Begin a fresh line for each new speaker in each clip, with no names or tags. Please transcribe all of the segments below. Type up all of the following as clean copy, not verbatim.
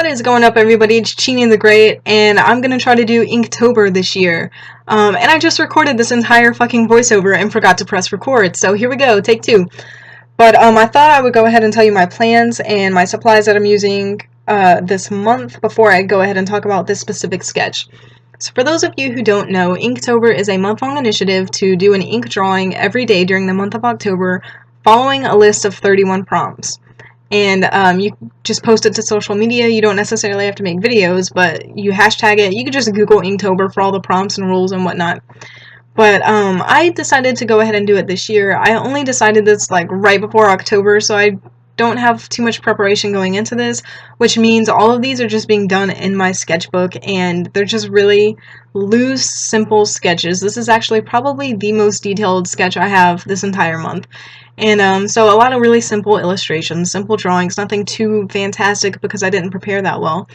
What is going up, everybody? It's Chini the Great, and I'm gonna try to do Inktober this year. And I just recorded this entire fucking voiceover and forgot to press record, so here we go, take two. But I thought I would go ahead and tell you my plans and my supplies that I'm using this month before I go ahead and talk about this specific sketch. So for those of you who don't know, Inktober is a month-long initiative to do an ink drawing every day during the month of October, following a list of 31 prompts. And you just post it to social media. You don't necessarily have to make videos, but you hashtag it. You could just Google Inktober for all the prompts and rules and whatnot. But I decided to go ahead and do it this year. I only decided this like right before October, so I don't have too much preparation going into this, which means all of these are just being done in my sketchbook, and they're just really loose, simple sketches. This is actually probably the most detailed sketch I have this entire month. And so a lot of really simple illustrations, simple drawings, nothing too fantastic because I didn't prepare that well.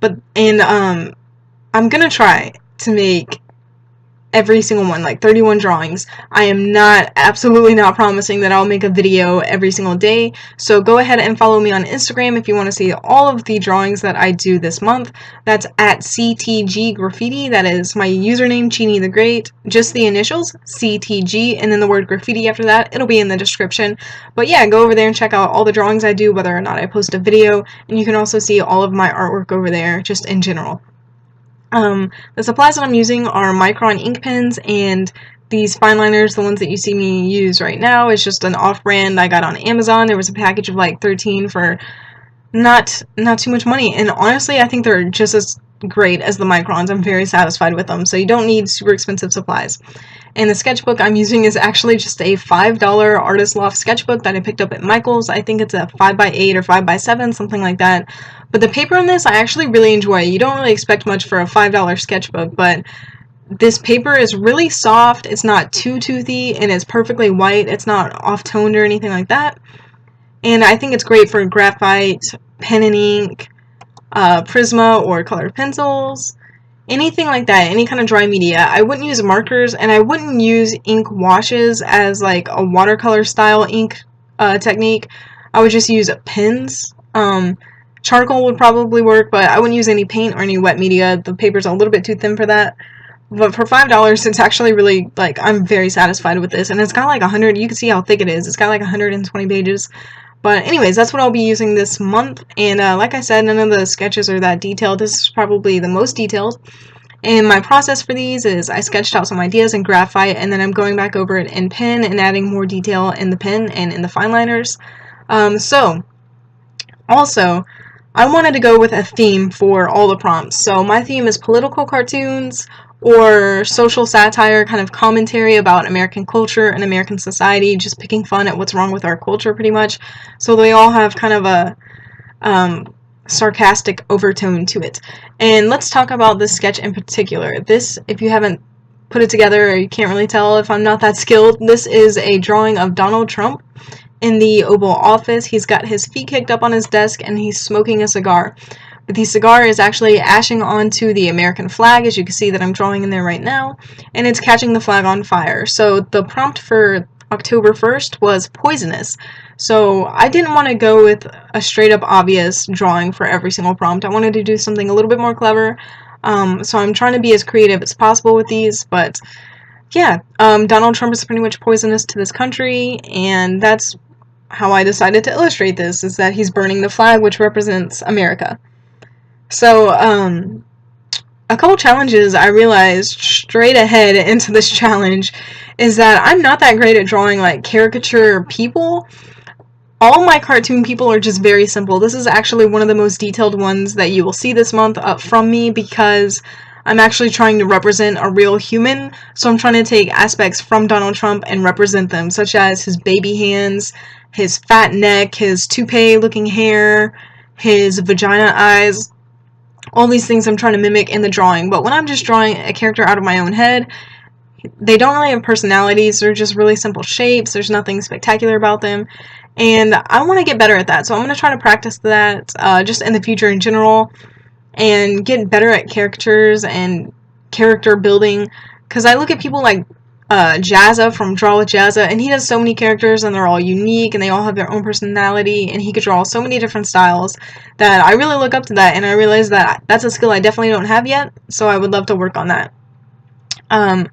I'm gonna try to make every single one, like 31 drawings. I am absolutely not promising that I'll make a video every single day, so go ahead and follow me on Instagram if you want to see all of the drawings that I do this month. That's at CTG Graffiti. That is my username, Chini the Great, just the initials, CTG, and then the word graffiti after that. It'll be in the description. But yeah, go over there and check out all the drawings I do, whether or not I post a video, and you can also see all of my artwork over there, just in general. The supplies that I'm using are Micron ink pens and these fine liners. The ones that you see me use right now is just an off-brand I got on Amazon. There was a package of like 13 for not too much money, and honestly I think they're just as great as the Microns. I'm very satisfied with them, so you don't need super expensive supplies. And the sketchbook I'm using is actually just a $5 Artist Loft sketchbook that I picked up at Michael's. I think it's a 5x8 or 5x7, something like that. But the paper in this I actually really enjoy. You don't really expect much for a $5 sketchbook, but this paper is really soft, it's not too toothy, and it's perfectly white. It's not off-toned or anything like that. And I think it's great for graphite, pen and ink, Prisma or colored pencils, anything like that, any kind of dry media. I wouldn't use markers, and I wouldn't use ink washes as like a watercolor style ink technique. I would just use pens. Charcoal would probably work, but I wouldn't use any paint or any wet media. The paper's a little bit too thin for that. But for $5, it's actually really, like, I'm very satisfied with this. And it's got like 100, you can see how thick it is. It's got like 120 pages. But anyways, that's what I'll be using this month. And like I said, none of the sketches are that detailed. This is probably the most detailed. And my process for these is I sketched out some ideas in graphite, and then I'm going back over it in pen and adding more detail in the pen and in the fine liners. Also, I wanted to go with a theme for all the prompts. So my theme is political cartoons or social satire, kind of commentary about American culture and American society, just picking fun at what's wrong with our culture pretty much. So they all have kind of a sarcastic overtone to it. And let's talk about this sketch in particular. This, if you haven't put it together or you can't really tell if I'm not that skilled, this is a drawing of Donald Trump in the Oval Office. He's got his feet kicked up on his desk and he's smoking a cigar. But the cigar is actually ashing onto the American flag, as you can see that I'm drawing in there right now, and it's catching the flag on fire. So the prompt for October 1st was poisonous. So I didn't want to go with a straight up obvious drawing for every single prompt. I wanted to do something a little bit more clever. So I'm trying to be as creative as possible with these, but yeah, Donald Trump is pretty much poisonous to this country, and that's how I decided to illustrate this, is that he's burning the flag, which represents America. So, a couple challenges I realized straight ahead into this challenge is that I'm not that great at drawing like caricature people. All my cartoon people are just very simple. This is actually one of the most detailed ones that you will see this month from me, because I'm actually trying to represent a real human. So I'm trying to take aspects from Donald Trump and represent them, such as his baby hands, his fat neck, his toupee-looking hair, his vagina eyes. All these things I'm trying to mimic in the drawing. But when I'm just drawing a character out of my own head, they don't really have personalities. They're just really simple shapes. There's nothing spectacular about them. And I want to get better at that. So I'm going to try to practice that just in the future in general, and get better at characters and character building. Because I look at people like Jazza from Draw with Jazza, and he does so many characters and they're all unique and they all have their own personality, and he could draw so many different styles that I really look up to that, and I realize that that's a skill I definitely don't have yet, so I would love to work on that. I'm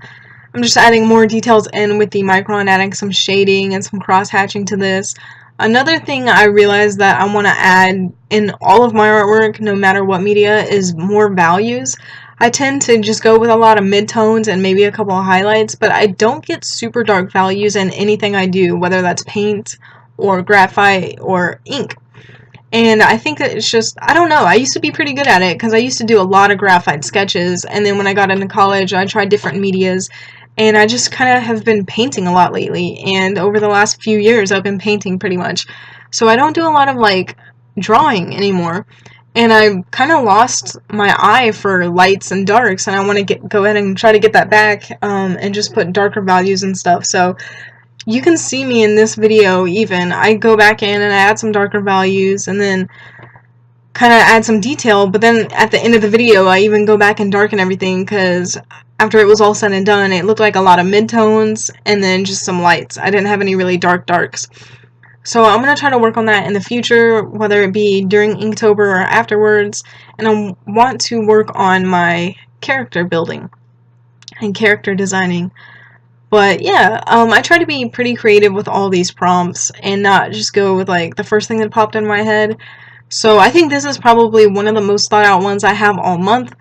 just adding more details in with the Micron, adding some shading and some cross-hatching to this. Another thing I realized that I want to add in all of my artwork, no matter what media, is more values. I tend to just go with a lot of midtones and maybe a couple of highlights, but I don't get super dark values in anything I do, whether that's paint or graphite or ink. And I think that it's just, I don't know, I used to be pretty good at it because I used to do a lot of graphite sketches, and then when I got into college I tried different medias, and I just kind of have been painting a lot lately, and over the last few years I've been painting pretty much. So I don't do a lot of like drawing anymore. And I kind of lost my eye for lights and darks, and I want to go ahead and try to get that back, and just put darker values and stuff. So you can see me in this video even. I go back in and I add some darker values and then kind of add some detail, but then at the end of the video I even go back and darken everything, because after it was all said and done it looked like a lot of midtones and then just some lights. I didn't have any really darks. So I'm going to try to work on that in the future, whether it be during Inktober or afterwards, and I want to work on my character building and character designing. But yeah, I try to be pretty creative with all these prompts and not just go with like the first thing that popped in my head. So I think this is probably one of the most thought out ones I have all month.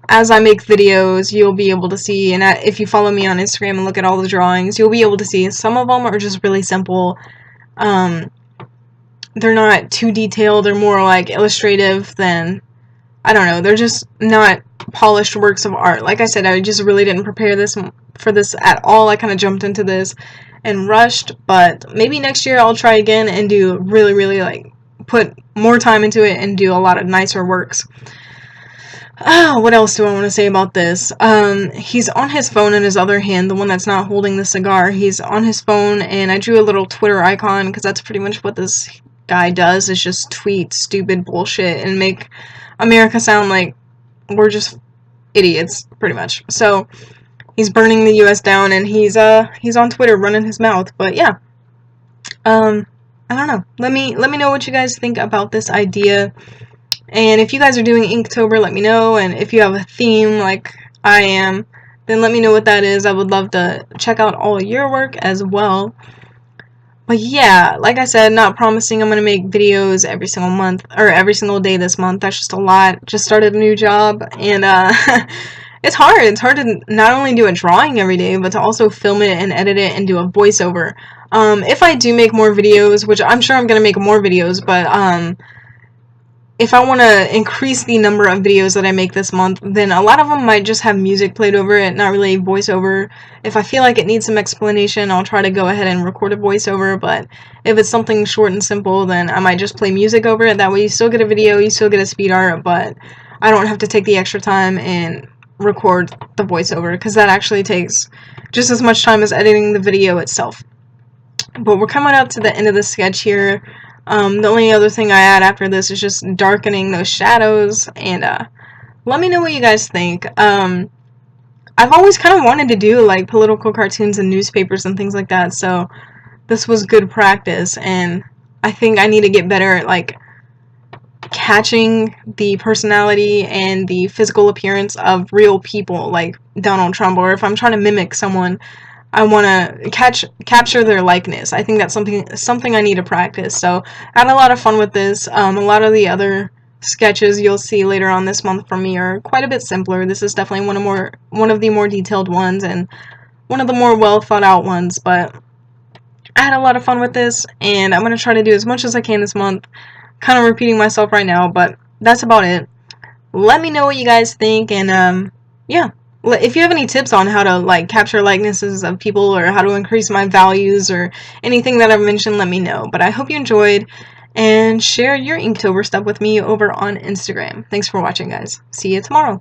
As I make videos, you'll be able to see, and if you follow me on Instagram and look at all the drawings, you'll be able to see some of them are just really simple. They're not too detailed, they're more like illustrative than, I don't know, they're just not polished works of art. Like I said, I just really didn't prepare for this at all. I kind of jumped into this and rushed, but maybe next year I'll try again and do really like put more time into it and do a lot of nicer works. What else do I want to say about this? He's on his phone in his other hand, the one that's not holding the cigar. He's on his phone, and I drew a little Twitter icon because that's pretty much what this guy does, is just tweet stupid bullshit and make America sound like we're just idiots, pretty much. So he's burning the US down, and he's on Twitter running his mouth. But yeah, I don't know. Let me know what you guys think about this idea. And if you guys are doing Inktober, let me know. And if you have a theme like I am, then let me know what that is. I would love to check out all of your work as well. But yeah, like I said, not promising I'm going to make videos every single month, or every single day this month. That's just a lot. Just started a new job, and it's hard. It's hard to not only do a drawing every day, but to also film it and edit it and do a voiceover. If I do make more videos, which I'm sure I'm going to make more videos, but if I want to increase the number of videos that I make this month, then a lot of them might just have music played over it, not really voiceover. If I feel like it needs some explanation, I'll try to go ahead and record a voiceover, but if it's something short and simple, then I might just play music over it. That way you still get a video, you still get a speed art, but I don't have to take the extra time and record the voiceover, because that actually takes just as much time as editing the video itself. But we're coming up to the end of the sketch here. The only other thing I add after this is just darkening those shadows, and let me know what you guys think. I've always kind of wanted to do like political cartoons and newspapers and things like that, so this was good practice, and I think I need to get better at like catching the personality and the physical appearance of real people like Donald Trump, or if I'm trying to mimic someone, I want to capture their likeness. I think that's something I need to practice. So I had a lot of fun with this. A lot of the other sketches you'll see later on this month from me are quite a bit simpler. This is definitely one of the more detailed ones and one of the more well thought out ones. But I had a lot of fun with this, and I'm gonna try to do as much as I can this month. Kind of repeating myself right now, but that's about it. Let me know what you guys think, and yeah. If you have any tips on how to like capture likenesses of people, or how to increase my values, or anything that I've mentioned, let me know. But I hope you enjoyed, and share your Inktober stuff with me over on Instagram. Thanks for watching, guys. See you tomorrow.